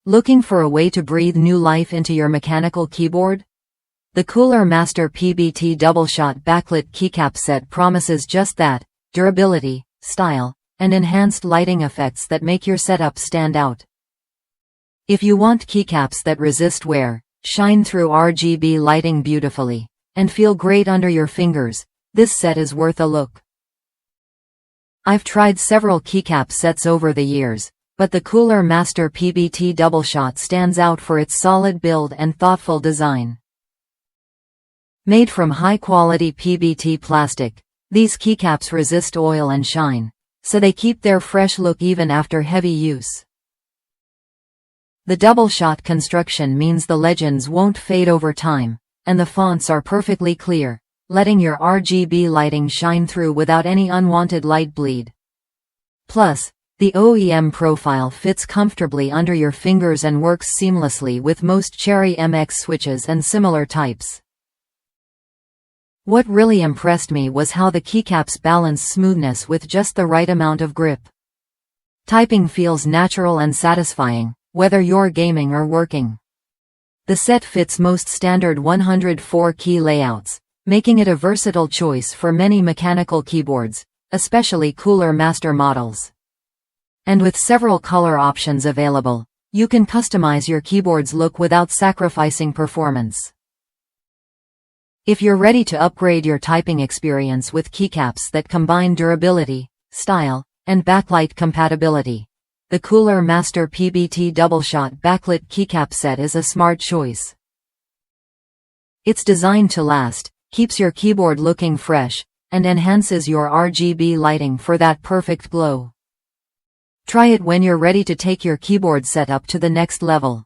Looking for a way to breathe new life into your mechanical keyboard? The Cooler Master PBT Doubleshot Backlit Keycap set promises just that: durability, style, and enhanced lighting effects that make your setup stand out. If you want keycaps that resist wear, shine through RGB lighting beautifully, and feel great under your fingers, this set is worth a look. I've tried several keycap sets over the years, but the Cooler Master PBT Doubleshot stands out for its solid build and thoughtful design. Made from high-quality PBT plastic, these keycaps resist oil and shine, so they keep their fresh look even after heavy use. The double-shot construction means the legends won't fade over time, and the fonts are perfectly clear, letting your RGB lighting shine through without any unwanted light bleed. Plus, the OEM profile fits comfortably under your fingers and works seamlessly with most Cherry MX switches and similar types. What really impressed me was how the keycaps balance smoothness with just the right amount of grip. Typing feels natural and satisfying, whether you're gaming or working. The set fits most standard 104 key layouts, making it a versatile choice for many mechanical keyboards, especially Cooler Master models. And with several color options available, you can customize your keyboard's look without sacrificing performance. If you're ready to upgrade your typing experience with keycaps that combine durability, style, and backlight compatibility, the Cooler Master PBT Doubleshot Backlit Keycap set is a smart choice. It's designed to last, keeps your keyboard looking fresh, and enhances your RGB lighting for that perfect glow. Try it when you're ready to take your keyboard setup to the next level.